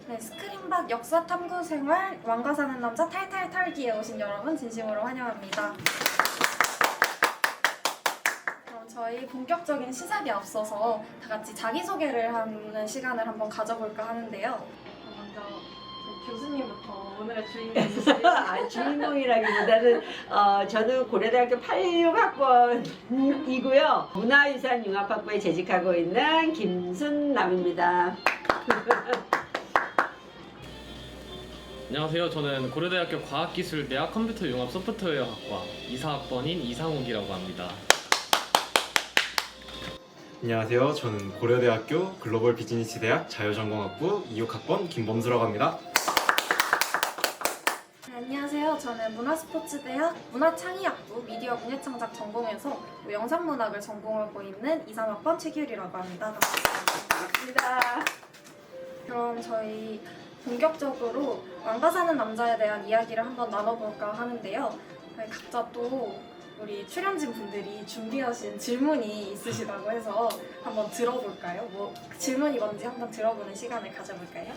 네, 스크린박 역사 탐구 생활 왕가 사는 남자 탈탈 털기에 오신 여러분 진심으로 환영합니다. 그럼 저희 본격적인 시작에 앞서서 다 같이 자기소개를 하는 시간을 한번 가져볼까 하는데요. 먼저 교수님부터 오늘의 주인공이시죠? 주인공이라기보다는 저는 고려대학교 86학번이고요. 문화유산융합학부에 재직하고 있는 김순남입니다. 안녕하세요. 저는 고려대학교 과학기술대학 컴퓨터융합 소프트웨어학과 이사학번인 이상욱이라고 합니다. 안녕하세요. 저는 고려대학교 글로벌 비즈니스대학 자유전공학부 26학번 김범수라고 합니다. 네, 안녕하세요. 저는 문화스포츠대학 문화창의학부 미디어 문예창작 전공에서 영상문학을 전공하고 있는 23학번 최규리라고 합니다. 반갑습니다. 그럼 저희 본격적으로 왕가 사는 남자에 대한 이야기를 한번 나눠볼까 하는데요. 저희 각자 또 우리 출연진 분들이 준비하신 질문이 있으시다고 해서 한번 들어볼까요? 뭐 질문이 뭔지 한번 들어보는 시간을 가져볼까요?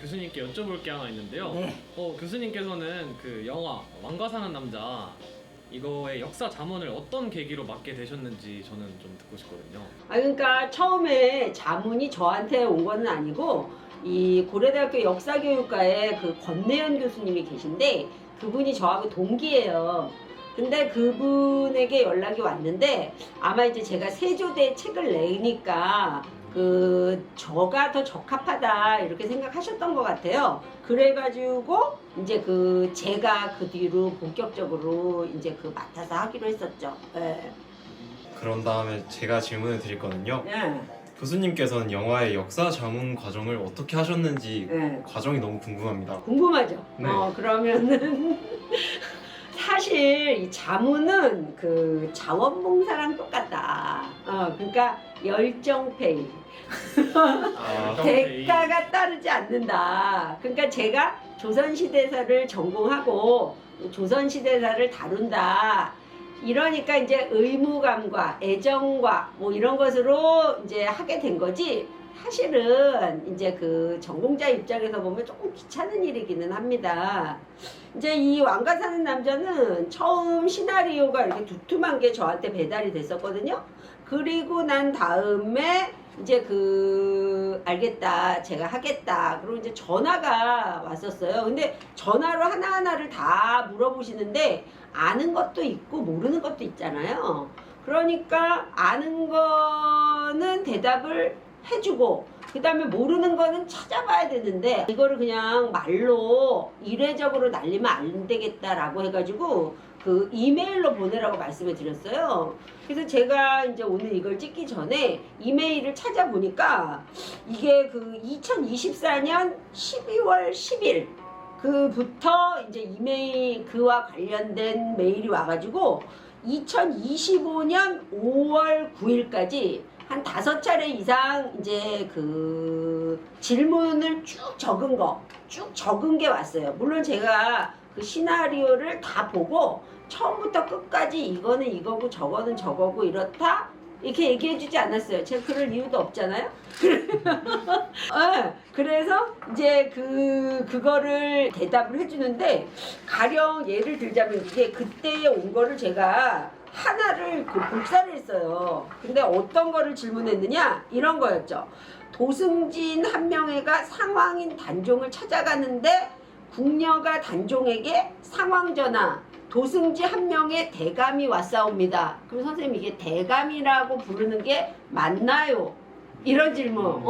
교수님께 여쭤볼 게 하나 있는데요. 네. 교수님께서는 그 영화 왕가 사는 남자 이거의 역사 자문을 어떤 계기로 맡게 되셨는지 저는 좀 듣고 싶거든요. 그러니까 처음에 자문이 저한테 온 거는 아니고 이 고려대학교 역사교육과에 그 권내연 교수님이 계신데 그분이 저하고 동기예요. 근데 그분에게 연락이 왔는데 아마 이제 제가 세조대 책을 내니까 저가 더 적합하다 이렇게 생각하셨던 것 같아요. 그래가지고 이제 제가 그 뒤로 본격적으로 이제 맡아서 하기로 했었죠. 네. 그런 다음에 제가 질문을 드릴 거는요. 네. 교수님께서는 영화의 역사 자문 과정을 어떻게 하셨는지 네. 과정이 너무 궁금합니다. 궁금하죠? 네. 그러면은 사실 이 자문은 그 자원봉사랑 똑같다. 그러니까 열정페이. 대가가 따르지 않는다. 그러니까 제가 조선시대사를 전공하고 조선시대사를 다룬다. 이러니까 이제 의무감과 애정과 뭐 이런 것으로 이제 하게 된 거지. 사실은 이제 그 전공자 입장에서 보면 조금 귀찮은 일이기는 합니다. 이제 이 왕가 사는 남자는 처음 시나리오가 이렇게 두툼한 게 저한테 배달이 됐었거든요. 그리고 난 다음에 이제 알겠다, 제가 하겠다. 그리고 이제 전화가 왔었어요. 근데 전화로 하나하나를 다 물어보시는데 아는 것도 있고 모르는 것도 있잖아요. 그러니까 아는 거는 대답을 해주고 그 다음에 모르는 거는 찾아봐야 되는데 이거를 그냥 말로 이례적으로 날리면 안 되겠다라고 해가지고 그 이메일로 보내라고 말씀을 드렸어요. 그래서 제가 이제 오늘 이걸 찍기 전에 이메일을 찾아보니까 이게 2024년 12월 10일 그부터 이제 이메일 그와 관련된 메일이 와가지고 2025년 5월 9일까지 한 5차례 이상 이제 질문을 쭉 적은 게 왔어요. 물론 제가 그 시나리오를 다 보고 처음부터 끝까지 이거는 이거고 저거는 저거고 이렇다 이렇게 얘기해주지 않았어요. 제가 그럴 이유도 없잖아요. 그래서 이제 그거를 대답을 해주는데 가령 예를 들자면 이게 그때에 온 거를 제가 하나를 복사를 했어요. 근데 어떤 거를 질문했느냐 이런 거였죠. 도승진 한명회가 상왕인 단종을 찾아가는데 궁녀가 단종에게 상황 전하 도승지 한명의 대감이 왔사옵니다. 그럼 선생님 이게 대감이라고 부르는 게 맞나요? 이런 질문.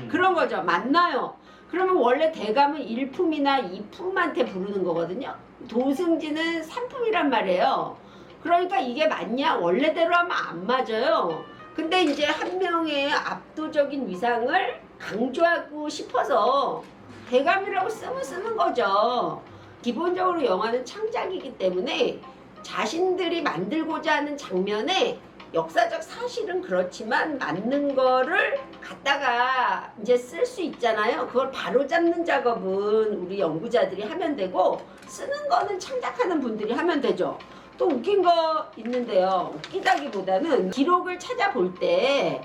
그런 거죠. 맞나요? 그러면 원래 대감은 1품이나 2품한테 부르는 거거든요. 도승지는 3품이란 말이에요. 그러니까 이게 맞냐? 원래대로 하면 안 맞아요. 근데 이제 한명의 압도적인 위상을 강조하고 싶어서 대감이라고 쓰는 거죠. 기본적으로 영화는 창작이기 때문에 자신들이 만들고자 하는 장면에 역사적 사실은 그렇지만 맞는 거를 갖다가 이제 쓸 수 있잖아요. 그걸 바로잡는 작업은 우리 연구자들이 하면 되고 쓰는 거는 창작하는 분들이 하면 되죠. 또 웃긴 거 있는데요. 웃기다기보다는 기록을 찾아볼 때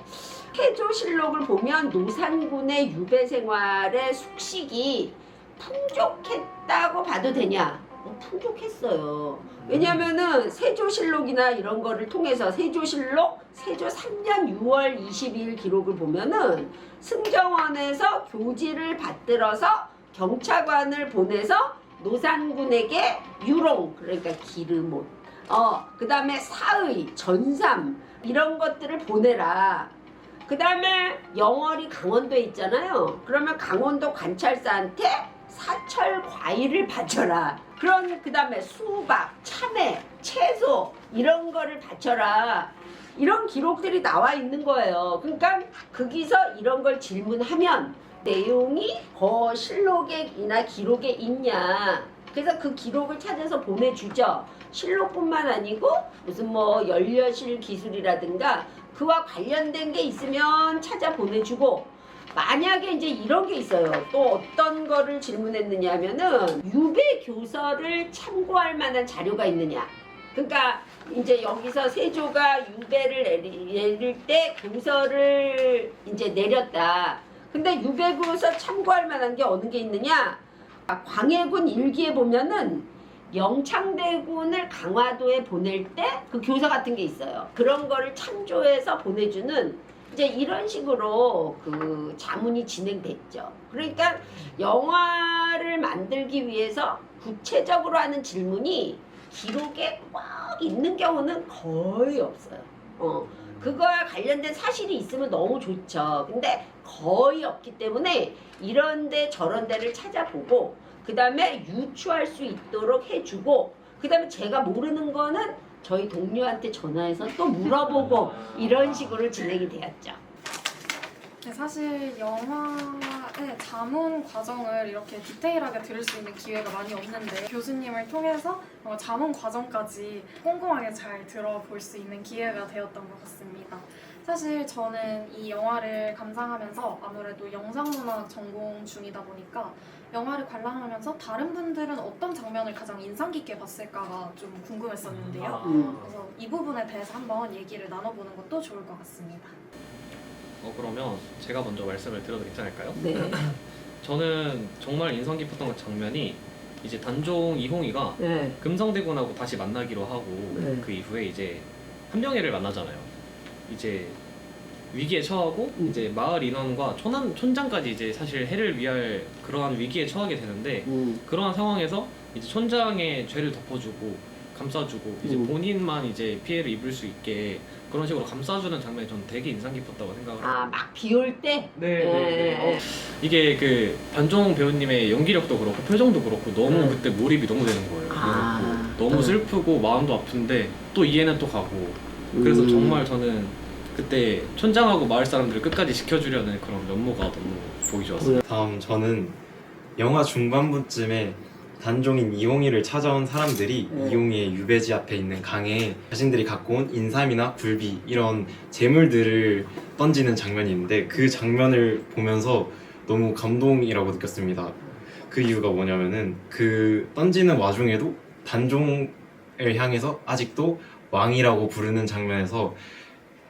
세조실록을 보면 노산군의 유배 생활의 숙식이 풍족했다고 봐도 되냐? 풍족했어요. 왜냐면은 세조실록이나 이런 거를 통해서 세조실록 세조 3년 6월 22일 기록을 보면은 승정원에서 교지를 받들어서 경차관을 보내서 노산군에게 유롱, 그러니까 기름옷, 그 다음에 사의, 전삼 이런 것들을 보내라. 그 다음에 영월이 강원도에 있잖아요. 그러면 강원도 관찰사한테 사철 과일을 바쳐라. 그 다음에 수박, 참외, 채소 이런 거를 바쳐라. 이런 기록들이 나와 있는 거예요. 그러니까 거기서 이런 걸 질문하면 내용이 실록이나 기록에 있냐. 그래서 그 기록을 찾아서 보내주죠. 실록뿐만 아니고 무슨 뭐 연려실 기술이라든가 그와 관련된 게 있으면 찾아 보내주고, 만약에 이제 이런 게 있어요. 또 어떤 거를 질문했느냐 하면은 유배 교서를 참고할 만한 자료가 있느냐. 그러니까 이제 여기서 세조가 유배를 내릴 때 교서를 이제 내렸다. 근데 유배 교서 참고할 만한 게 어느 게 있느냐? 광해군 일기에 보면은 영창대군을 강화도에 보낼 때 그 교서 같은 게 있어요. 그런 거를 참조해서 보내주는 이제 이런 식으로 그 자문이 진행됐죠. 그러니까 영화를 만들기 위해서 구체적으로 하는 질문이 기록에 꽉 있는 경우는 거의 없어요. 그거와 관련된 사실이 있으면 너무 좋죠. 근데 거의 없기 때문에 이런데 저런데를 찾아보고 그 다음에 유추할 수 있도록 해주고, 그 다음에 제가 모르는 거는 저희 동료한테 전화해서 또 물어보고 이런 식으로 진행이 되었죠. 네, 사실 영화의 자문 과정을 이렇게 디테일하게 들을 수 있는 기회가 많이 없는데 교수님을 통해서 자문 과정까지 꼼꼼하게 잘 들어볼 수 있는 기회가 되었던 것 같습니다. 사실 저는 이 영화를 감상하면서 아무래도 영상문화 전공 중이다 보니까 영화를 관람하면서 다른 분들은 어떤 장면을 가장 인상 깊게 봤을까가 좀 궁금했었는데요. 그래서 이 부분에 대해서 한번 얘기를 나눠보는 것도 좋을 것 같습니다. 그러면 제가 먼저 말씀을 드려도 괜찮을까요? 네. 저는 정말 인상 깊었던 장면이 이제 단종 이홍이가 네. 금성대군하고 다시 만나기로 하고 네. 그 이후에 이제 한명회를 만나잖아요. 이제 위기에 처하고 이제 마을 인원과 촌장까지 이제 사실 해를 위할 그러한 위기에 처하게 되는데 그러한 상황에서 이제 촌장의 죄를 덮어주고 감싸주고 이제 본인만 이제 피해를 입을 수 있게 그런 식으로 감싸주는 장면이 전 되게 인상 깊었다고 생각을 해요. 막 비 올 때? 네. 이게 그 반종 배우님의 연기력도 그렇고 표정도 그렇고 너무 그때 몰입이 너무 되는 거예요. 너무 슬프고 마음도 아픈데 또 이해는 또 가고 그래서 정말 저는 그때 촌장하고 마을 사람들을 끝까지 지켜주려는 그런 면모가 너무 보기 좋았어요. 다음 저는 영화 중반부쯤에 단종인 이홍이를 찾아온 사람들이 이홍이의 유배지 앞에 있는 강에 자신들이 갖고 온 인삼이나 굴비 이런 재물들을 던지는 장면이 있는데 그 장면을 보면서 너무 감동이라고 느꼈습니다. 그 이유가 뭐냐면은 그 던지는 와중에도 단종을 향해서 아직도 왕이라고 부르는 장면에서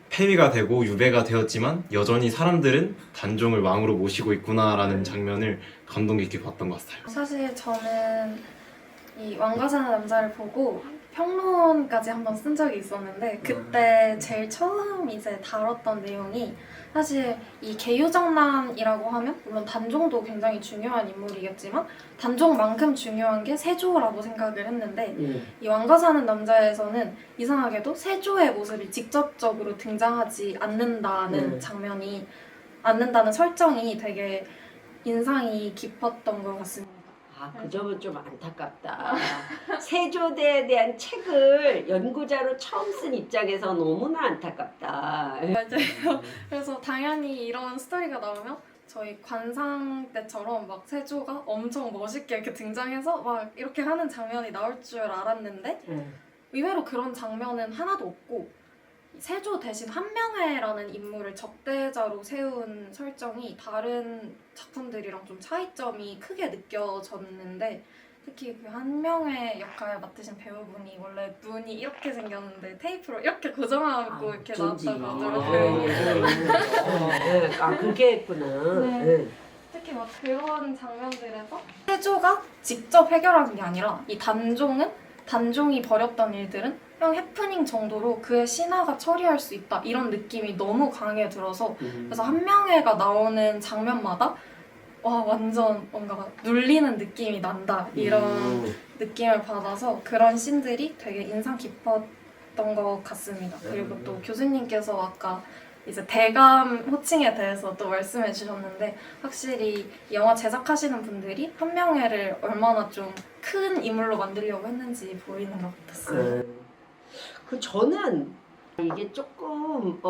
폐위가 되고 유배가 되었지만 여전히 사람들은 단종을 왕으로 모시고 있구나라는 장면을 감동 깊게 봤던 것 같아요. 사실 저는 이 왕과 사는 남자를 보고 평론까지 한번 쓴 적이 있었는데 그때 제일 처음 이제 다뤘던 내용이 사실 이 계유정난이라고 하면 물론 단종도 굉장히 중요한 인물이겠지만 단종만큼 중요한 게 세조라고 생각을 했는데 이 왕과 사는 남자에서는 이상하게도 세조의 모습이 직접적으로 등장하지 않는다는 않는다는 설정이 되게 인상이 깊었던 것 같습니다. 그 점은 좀 안타깝다. 세조대에 대한 책을 연구자로 처음 쓴 입장에서 너무나 안타깝다. 맞아요. 그래서 당연히 이런 스토리가 나오면 저희 관상 때처럼 막 세조가 엄청 멋있게 이렇게 등장해서 막 이렇게 하는 장면이 나올 줄 알았는데 의외로 그런 장면은 하나도 없고 세조 대신 한명회라는 인물을 적대자로 세운 설정이 다른 작품들이랑 좀 차이점이 크게 느껴졌는데 특히 그 한 명의 역할 맡으신 배우분이 원래 눈이 이렇게 생겼는데 테이프로 이렇게 고정하고 이렇게 나왔다고 하더라고요. 아 그게 했구나. 네. 네. 특히 막 그런 장면들에서 태조가 직접 해결하는 게 아니라 이 단종이 벌였던 일들은 그냥 해프닝 정도로 그의 신하가 처리할 수 있다 이런 느낌이 너무 강하게 들어서 그래서 한명회가 나오는 장면마다 와 완전 뭔가 눌리는 느낌이 난다 이런 느낌을 받아서 그런 씬들이 되게 인상 깊었던 것 같습니다. 그리고 또 교수님께서 아까 이제 대감 호칭에 대해서 또 말씀해 주셨는데 확실히 영화 제작하시는 분들이 한명회를 얼마나 좀 큰 인물로 만들려고 했는지 보이는 것 같았어요. 그 저는 이게 조금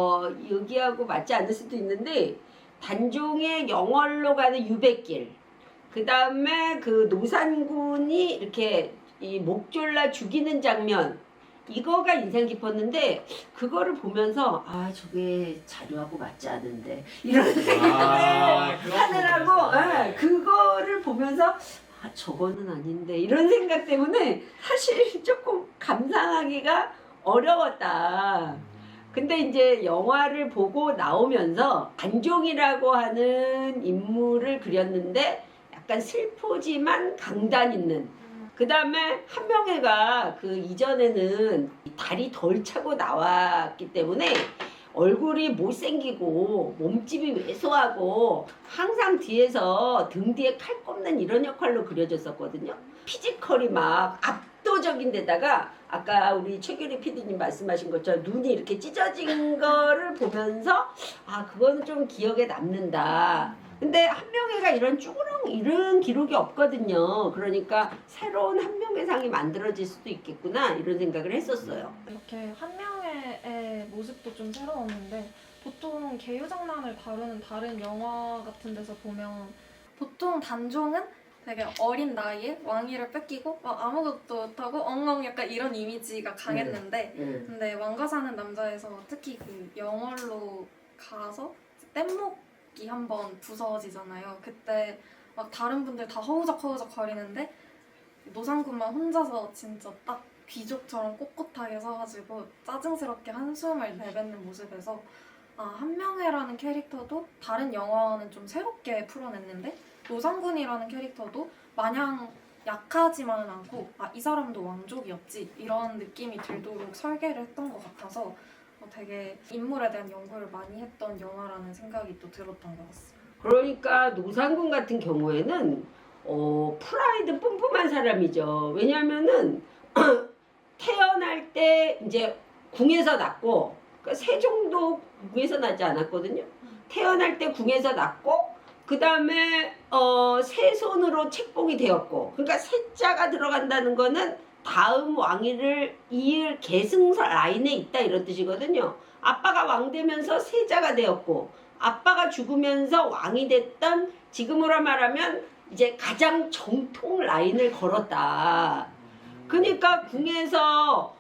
여기하고 맞지 않을 수도 있는데 단종의 영월로 가는 유백길 그 다음에 그 노산군이 이렇게 이 목졸라 죽이는 장면 이거가 인상 깊었는데 그거를 보면서 아 저게 자료하고 맞지 않은데 이런 생각을 하느라고 그거를 보면서 아 저거는 아닌데 이런 생각 때문에 사실 조금 감상하기가 어려웠다. 근데 이제 영화를 보고 나오면서 단종이라고 하는 인물을 그렸는데 약간 슬프지만 강단 있는 그 다음에 한명회가 그 이전에는 다리 덜 차고 나왔기 때문에 얼굴이 못생기고 몸집이 왜소하고 항상 뒤에서 등 뒤에 칼 꼽는 이런 역할로 그려졌었거든요. 피지컬이 막 압도적인 데다가 아까 우리 최규리 PD님 말씀하신 것처럼 눈이 이렇게 찢어진 거를 보면서 아 그거는 좀 기억에 남는다. 근데 한명회가 이런 쭈그렁 이런 기록이 없거든요. 그러니까 새로운 한명회상이 만들어질 수도 있겠구나 이런 생각을 했었어요. 이렇게 한명회의 모습도 좀 새로웠는데 보통 개유장난을 다루는 다른 영화 같은 데서 보면 보통 단종은 되게 어린 나이에 왕위를 뺏기고 막 아무것도 못하고 엉엉 약간 이런 이미지가 강했는데 근데 왕가 사는 남자에서 특히 그 영월로 가서 뗏목이 한번 부서지잖아요. 그때 막 다른 분들 다 허우적허우적 거리는데 노상군만 혼자서 진짜 딱 귀족처럼 꼿꼿하게 서가지고 짜증스럽게 한숨을 내뱉는 모습에서 아 한명회라는 캐릭터도 다른 영화와는 좀 새롭게 풀어냈는데 노상군이라는 캐릭터도 마냥 약하지만은 않고 아 이 사람도 왕족이었지 이런 느낌이 들도록 설계를 했던 것 같아서 되게 인물에 대한 연구를 많이 했던 영화라는 생각이 또 들었던 것 같습니다. 그러니까 노상군 같은 경우에는 프라이드 뿜뿜한 사람이죠. 왜냐하면은 태어날 때 이제 궁에서 낳고 그러니까 세종도 궁에서 나지 않았거든요. 태어날 때 궁에서 낳고 그 다음에 세손으로 책봉이 되었고 그러니까 세자가 들어간다는 거는 다음 왕위를 이을 계승 라인에 있다 이런 뜻이거든요. 아빠가 왕 되면서 세자가 되었고 아빠가 죽으면서 왕이 됐던 지금으로 말하면 이제 가장 정통 라인을 걸었다. 그러니까 궁에서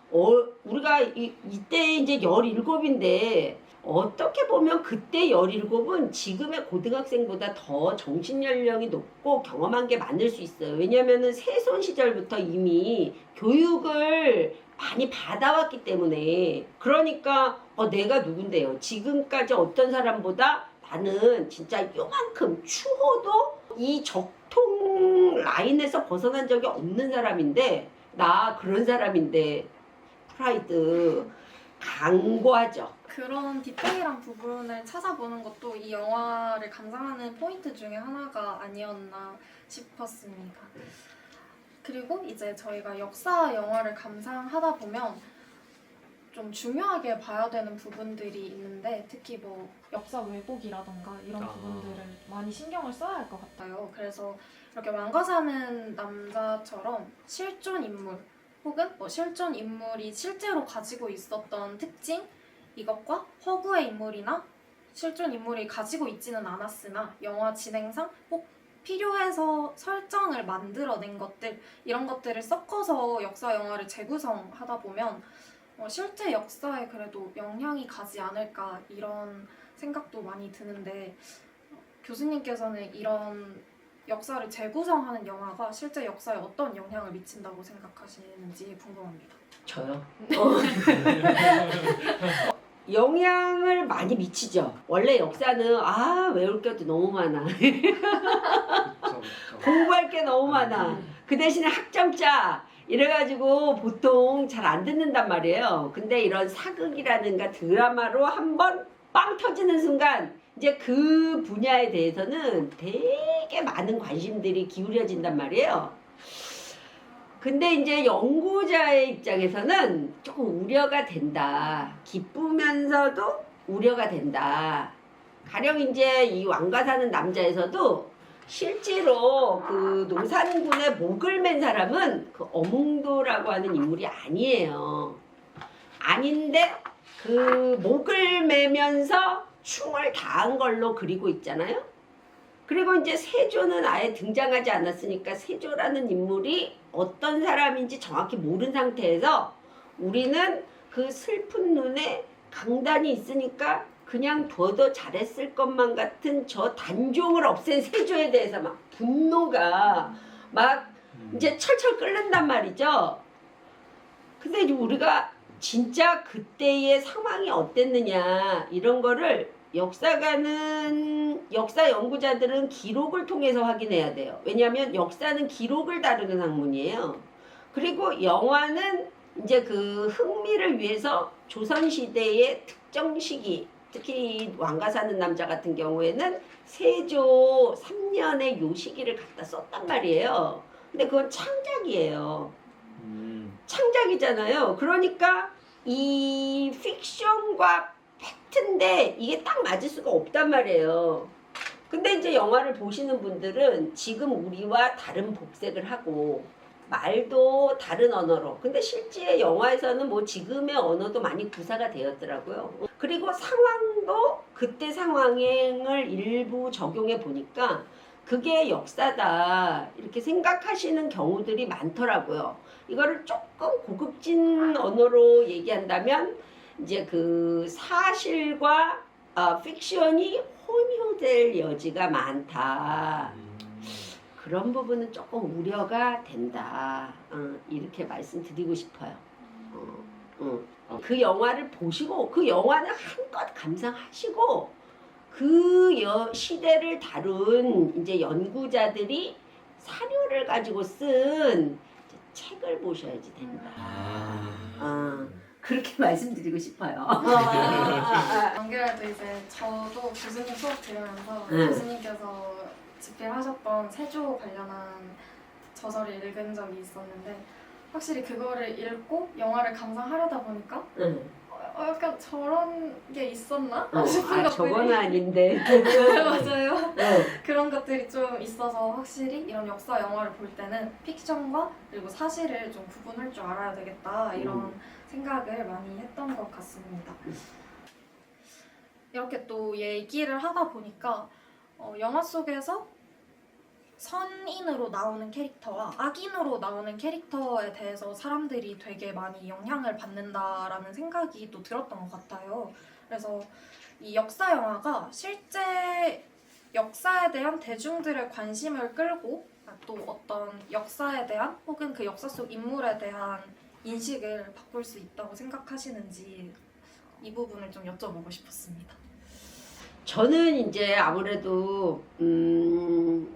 우리가 이때 이제 17인데 어떻게 보면 그때 17은 지금의 고등학생보다 더 정신연령이 높고 경험한 게 많을 수 있어요. 왜냐면은 세손 시절부터 이미 교육을 많이 받아왔기 때문에 그러니까 내가 누군데요. 지금까지 어떤 사람보다 나는 진짜 요만큼 추워도 이 적통 라인에서 벗어난 적이 없는 사람인데 나 그런 사람인데 프라이드 강고하죠. 그런 디테일한 부분을 찾아보는 것도 이 영화를 감상하는 포인트 중에 하나가 아니었나 싶었습니다. 그리고 이제 저희가 역사 영화를 감상하다 보면 좀 중요하게 봐야 되는 부분들이 있는데 특히 뭐 역사 왜곡이라던가 이런 부분들을 많이 신경을 써야 할 것 같아요. 그래서 이렇게 왕가 사는 남자처럼 실존 인물 혹은 뭐 실존 인물이 실제로 가지고 있었던 특징 이것과 허구의 인물이나 실존 인물이 가지고 있지는 않았으나 영화 진행상 꼭 필요해서 설정을 만들어낸 것들 이런 것들을 섞어서 역사 영화를 재구성하다 보면 실제 역사에 그래도 영향이 가지 않을까 이런 생각도 많이 드는데 교수님께서는 이런 역사를 재구성하는 영화가 실제 역사에 어떤 영향을 미친다고 생각하시는지 궁금합니다. 저요? 영향을 많이 미치죠. 원래 역사는 외울 것도 너무 많아. 공부할 게 너무 많아. 그 대신에 학점짜 이래가지고 보통 잘 안 듣는단 말이에요. 근데 이런 사극이라든가 드라마로 한번 빵 터지는 순간 이제 그 분야에 대해서는 되게 많은 관심들이 기울여진단 말이에요. 근데 이제 연구자의 입장에서는 조금 우려가 된다. 기쁘면서도 우려가 된다. 가령 이제 이 왕가 사는 남자에서도 실제로 그 노산군의 목을 맨 사람은 그 어몽도라고 하는 인물이 아니에요. 아닌데 그 목을 매면서 춤을 다한 걸로 그리고 있잖아요. 그리고 이제 세조는 아예 등장하지 않았으니까 세조라는 인물이 어떤 사람인지 정확히 모르는 상태에서 우리는 그 슬픈 눈에 강단이 있으니까 그냥 둬도 잘했을 것만 같은 저 단종을 없앤 세조에 대해서 막 분노가 막 이제 철철 끓는단 말이죠. 근데 이제 우리가 진짜 그때의 상황이 어땠느냐 이런 거를 역사가는 역사 연구자들은 기록을 통해서 확인해야 돼요. 왜냐하면 역사는 기록을 다루는 학문이에요. 그리고 영화는 이제 그 흥미를 위해서 조선시대의 특정 시기, 특히 왕가 사는 남자 같은 경우에는 세조 3년의 요 시기를 갖다 썼단 말이에요. 근데 그건 창작이에요. 창작이잖아요. 그러니까 이 픽션과 팩트인데 이게 딱 맞을 수가 없단 말이에요. 근데 이제 영화를 보시는 분들은 지금 우리와 다른 복색을 하고 말도 다른 언어로, 근데 실제 영화에서는 뭐 지금의 언어도 많이 구사가 되었더라고요. 그리고 상황도 그때 상황을 일부 적용해 보니까 그게 역사다 이렇게 생각하시는 경우들이 많더라고요. 이거를 조금 고급진 언어로 얘기한다면 이제 그 사실과 픽션이 혼용될 여지가 많다. 그런 부분은 조금 우려가 된다. 이렇게 말씀드리고 싶어요. 그 영화를 보시고 그 영화는 한껏 감상하시고 그 시대를 다룬 이제 연구자들이 사료를 가지고 쓴 책을 보셔야지 된다. 그렇게 말씀드리고 싶어요. 안 그래도 이제 저도 교수님 수업 들으면서 교수님께서 집필하셨던 세조 관련한 저서를 읽은 적이 있었는데 확실히 그거를 읽고 영화를 감상하려다 보니까 약간 저런 게 있었나? 싶은 것들이 저건 아닌데. 맞아요. 그런 것들이 좀 있어서 확실히 이런 역사 영화를 볼 때는 픽션과 그리고 사실을 좀 구분할 줄 알아야 되겠다 이런 생각을 많이 했던 것 같습니다. 이렇게 또 얘기를 하다 보니까 영화 속에서 선인으로 나오는 캐릭터와 악인으로 나오는 캐릭터에 대해서 사람들이 되게 많이 영향을 받는다라는 생각이 또 들었던 것 같아요. 그래서 이 역사 영화가 실제 역사에 대한 대중들의 관심을 끌고 또 어떤 역사에 대한 혹은 그 역사 속 인물에 대한 인식을 바꿀 수 있다고 생각하시는지 이 부분을 좀 여쭤보고 싶었습니다. 저는 이제 아무래도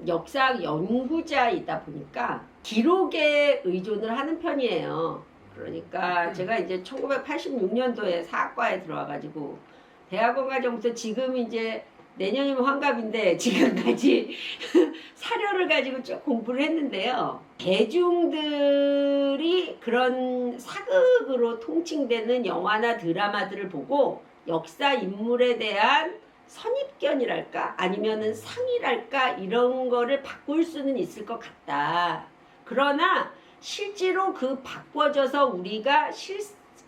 역사 연구자이다 보니까 기록에 의존을 하는 편이에요. 그러니까 제가 이제 1986년도에 사학과에 들어와가지고 대학원 과정부터 지금 이제 내년이면 환갑인데 지금까지 사료를 가지고 쭉 공부를 했는데요. 대중들이 그런 사극으로 통칭되는 영화나 드라마들을 보고 역사 인물에 대한 선입견이랄까 아니면은 상이랄까 이런 거를 바꿀 수는 있을 것 같다. 그러나 실제로 그 바꿔져서 우리가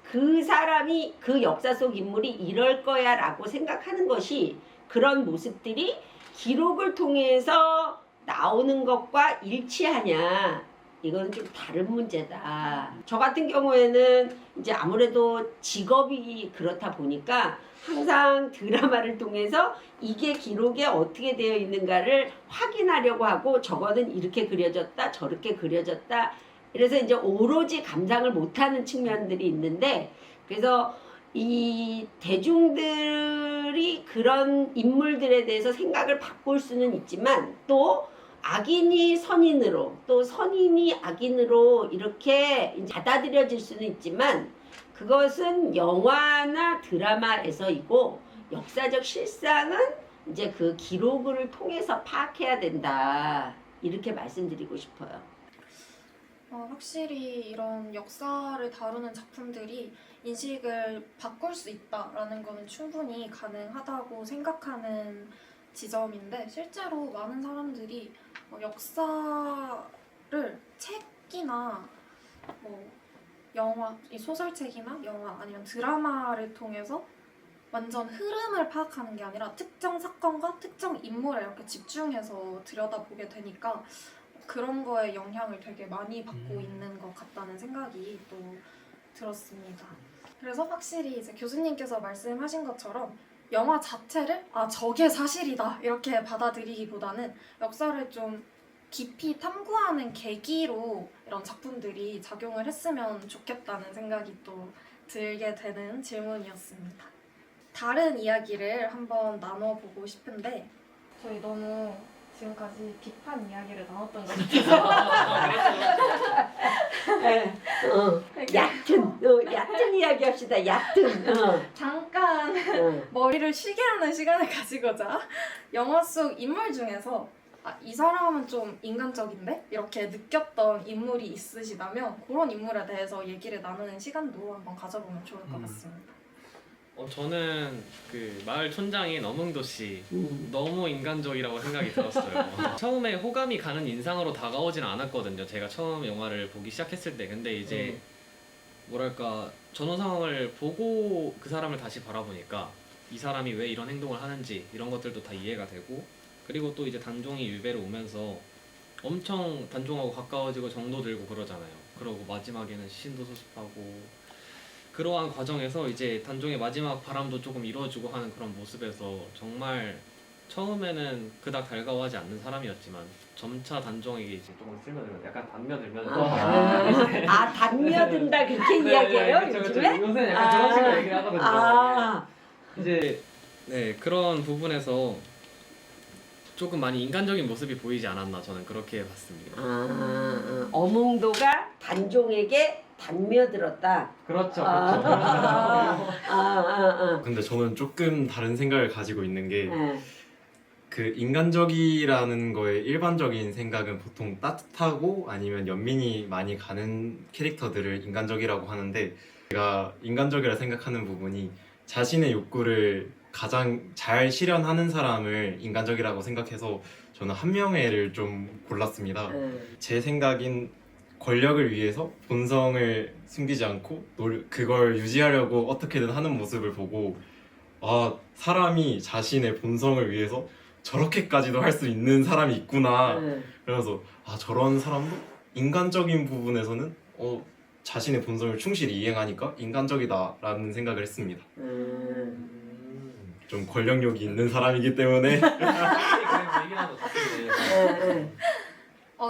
그 사람이 그 역사 속 인물이 이럴 거야 라고 생각하는 것이 그런 모습들이 기록을 통해서 나오는 것과 일치하냐 이건 좀 다른 문제다. 저 같은 경우에는 이제 아무래도 직업이 그렇다 보니까 항상 드라마를 통해서 이게 기록에 어떻게 되어 있는가를 확인하려고 하고 저거는 이렇게 그려졌다, 저렇게 그려졌다. 이래서 이제 오로지 감상을 못하는 측면들이 있는데, 그래서 이 대중들이 그런 인물들에 대해서 생각을 바꿀 수는 있지만 또 악인이 선인으로 또 선인이 악인으로 이렇게 이제 받아들여질 수는 있지만 그것은 영화나 드라마에서이고 역사적 실상은 이제 그 기록을 통해서 파악해야 된다. 이렇게 말씀드리고 싶어요. 확실히 이런 역사를 다루는 작품들이 인식을 바꿀 수 있다라는 거는 충분히 가능하다고 생각하는 지점인데, 실제로 많은 사람들이 역사를 책이나 뭐 영화, 이 소설책이나 영화 아니면 드라마를 통해서 완전 흐름을 파악하는 게 아니라 특정 사건과 특정 인물에 이렇게 집중해서 들여다보게 되니까 그런 거에 영향을 되게 많이 받고 있는 것 같다는 생각이 또 들었습니다. 그래서 확실히 이제 교수님께서 말씀하신 것처럼 영화 자체를 저게 사실이다 이렇게 받아들이기보다는 역사를 좀 깊이 탐구하는 계기로 이런 작품들이 작용을 했으면 좋겠다는 생각이 또 들게 되는 질문이었습니다. 다른 이야기를 한번 나눠보고 싶은데, 저희 너무 지금까지 비판 이야기를 나눴던 것 같아서 얕은 이야기 합시다. 얕은. 잠깐 머리를 쉬게 하는 시간을 가지고자 영화 속 인물 중에서 이 사람은 좀 인간적인데? 이렇게 느꼈던 인물이 있으시다면 그런 인물에 대해서 얘기를 나누는 시간도 한번 가져보면 좋을 것 같습니다. 저는 그 마을 촌장인 어몽도 씨 너무 인간적이라고 생각이 들었어요. 처음에 호감이 가는 인상으로 다가오진 않았거든요. 제가 처음 영화를 보기 시작했을 때. 근데 이제 뭐랄까 전후 상황을 보고 그 사람을 다시 바라보니까 이 사람이 왜 이런 행동을 하는지 이런 것들도 다 이해가 되고, 그리고 또 이제 단종이 유배로 오면서 엄청 단종하고 가까워지고 정도 들고 그러잖아요. 그러고 마지막에는 시신도 수습하고, 그러한 과정에서 이제 단종의 마지막 바람도 조금 이루어지고 하는 그런 모습에서 정말 처음에는 그닥 달가워하지 않는 사람이었지만 점차 단종에게 이제 조금 스며들면서 약간 단며들면서 단며든다 그렇게 이야기해요? 요즘에? 요새는 약간 그런 식으로 얘기를 하거든요. 이제 그런 부분에서 조금 많이 인간적인 모습이 보이지 않았나, 저는 그렇게 봤습니다. 어몽도가 단종에게 단며들었다. 그렇죠. 근데 저는 조금 다른 생각을 가지고 있는 게, 그 인간적이라는 거에 일반적인 생각은 보통 따뜻하고 아니면 연민이 많이 가는 캐릭터들을 인간적이라고 하는데, 제가 인간적이라 생각하는 부분이 자신의 욕구를 가장 잘 실현하는 사람을 인간적이라고 생각해서 저는 한명회를 좀 골랐습니다. 제 생각인 권력을 위해서 본성을 숨기지 않고 그걸 유지하려고 어떻게든 하는 모습을 보고, 사람이 자신의 본성을 위해서 저렇게까지도 할 수 있는 사람이 있구나. 그래서 저런 사람도 인간적인 부분에서는 자신의 본성을 충실히 이행하니까 인간적이다라는 생각을 했습니다. 좀 권력욕이 있는 사람이기 때문에.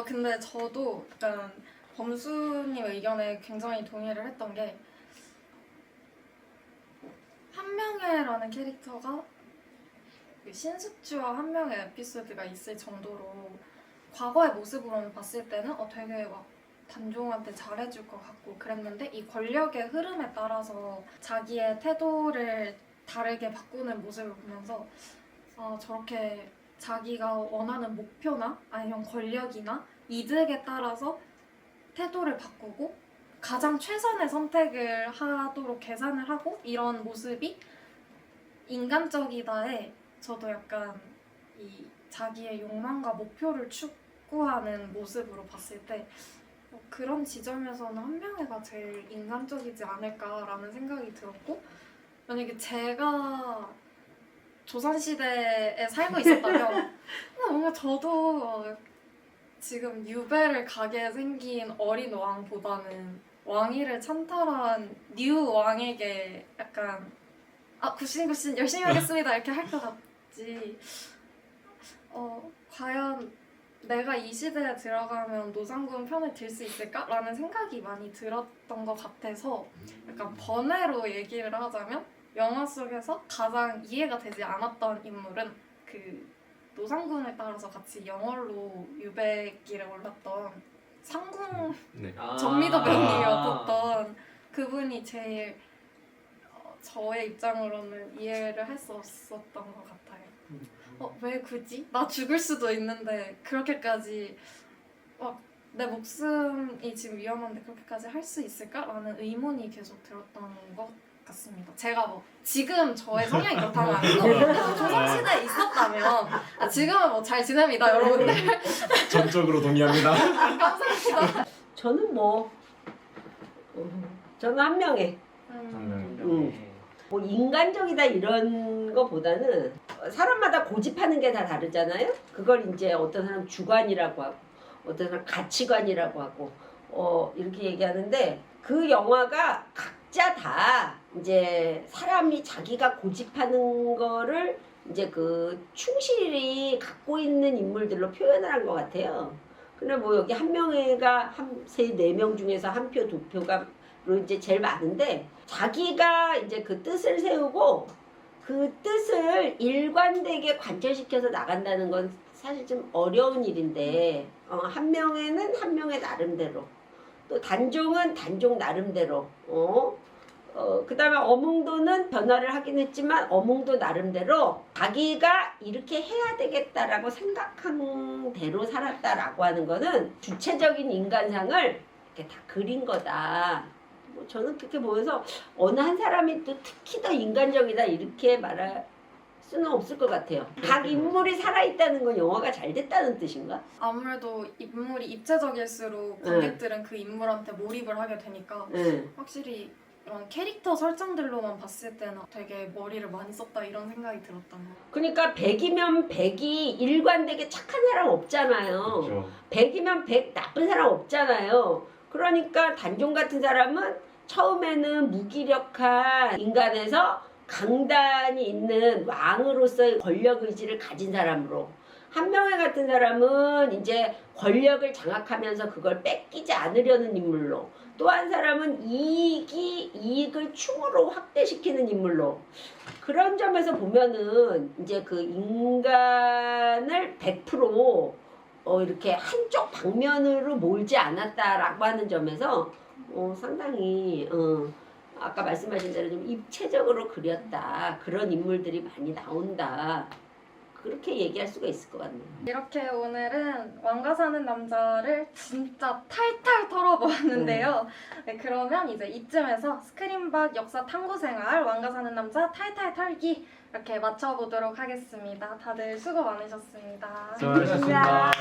근데 저도 약간 범수님 의견에 굉장히 동의를 했던 게, 한명회라는 캐릭터가 신숙주와 한명회 에피소드가 있을 정도로 과거의 모습으로는 봤을 때는 되게 막 단종한테 잘해줄 것 같고 그랬는데, 이 권력의 흐름에 따라서 자기의 태도를 다르게 바꾸는 모습을 보면서 저렇게 자기가 원하는 목표나 아니면 권력이나 이득에 따라서 태도를 바꾸고 가장 최선의 선택을 하도록 계산을 하고 이런 모습이 인간적이다에, 저도 약간 이 자기의 욕망과 목표를 추구하는 모습으로 봤을 때 그런 지점에서는 한명회가 제일 인간적이지 않을까라는 생각이 들었고, 만약에 제가 조선시대에 살고 있었다면 뭔가 저도 지금 유배를 가게 생긴 어린 왕보다는 왕위를 찬탈한 뉴 왕에게 약간 굿신 열심히 하겠습니다 이렇게 할 것 같지. 과연 내가 이 시대에 들어가면 노장군 편을 들 수 있을까라는 생각이 많이 들었던 것 같아서 약간 번외로 얘기를 하자면 영화 속에서 가장 이해가 되지 않았던 인물은 그 노장군에 따라서 같이 영월로 유배길에 올랐던 상궁 네. 전미도 배우님이었던 그분이 제일 저의 입장으로는 이해를 할 수 없었던 것 같아요. 왜 굳이? 나 죽을 수도 있는데 그렇게까지 내 목숨이 지금 위험한데 그렇게까지 할 수 있을까라는 의문이 계속 들었던 것 같습니다. 제가 뭐 지금 저의 성향이 그렇다는 아니고 조선시대에 있었다면 지금은 뭐 잘 지냅니다 여러분들. 전적으로 동의합니다. 감사합니다. 저는 저는 한 명에 뭐 인간적이다 이런 거보다는 사람마다 고집하는 게 다 다르잖아요. 그걸 이제 어떤 사람 주관이라고 하고 어떤 사람 가치관이라고 하고 이렇게 얘기하는데 그 영화가 각자 다 이제 사람이 자기가 고집하는 거를 이제 그 충실히 갖고 있는 인물들로 표현을 한 것 같아요. 근데 뭐 여기 한 명회가 네 명 중에서 한 표, 두 표가 이제 제일 많은데 자기가 이제 그 뜻을 세우고 그 뜻을 일관되게 관철시켜서 나간다는 건 사실 좀 어려운 일인데 한 명에는 한 명의 나름대로 또 단종은 단종 나름대로 그 다음에 어몽도는 변화를 하긴 했지만 어몽도 나름대로 자기가 이렇게 해야 되겠다라고 생각한 대로 살았다라고 하는 거는 주체적인 인간상을 이렇게 다 그린 거다. 뭐 저는 그렇게 보면서 어느 한 사람이 또 특히 더 인간적이다 이렇게 말할 수는 없을 것 같아요. 각 인물이 살아있다는 건 영화가 잘 됐다는 뜻인가? 아무래도 인물이 입체적일수록 관객들은 그 인물한테 몰입을 하게 되니까 확실히 이런 캐릭터 설정들로만 봤을 때는 되게 머리를 많이 썼다 이런 생각이 들었던 것 같아요. 그러니까 100이면 100이 일관되게 착한 사람 없잖아요. 그렇죠. 100이면 100 나쁜 사람 없잖아요. 그러니까 단종 같은 사람은 처음에는 무기력한 인간에서 강단이 있는 왕으로서의 권력 의지를 가진 사람으로, 한명회 같은 사람은 이제 권력을 장악하면서 그걸 뺏기지 않으려는 인물로, 또 한 사람은 이익을 충으로 확대시키는 인물로, 그런 점에서 보면은 이제 그 인간을 100% 이렇게 한쪽 방면으로 몰지 않았다라고 하는 점에서 상당히 아까 말씀하신 대로 좀 입체적으로 그렸다, 그런 인물들이 많이 나온다, 그렇게 얘기할 수가 있을 것 같네요. 이렇게 오늘은 왕가 사는 남자를 진짜 탈탈 털어보았는데요. 네, 그러면 이제 이쯤에서 스크린박 역사 탐구생활 왕가 사는 남자 탈탈 털기 이렇게 맞춰보도록 하겠습니다. 다들 수고 많으셨습니다. 수고하셨습니다.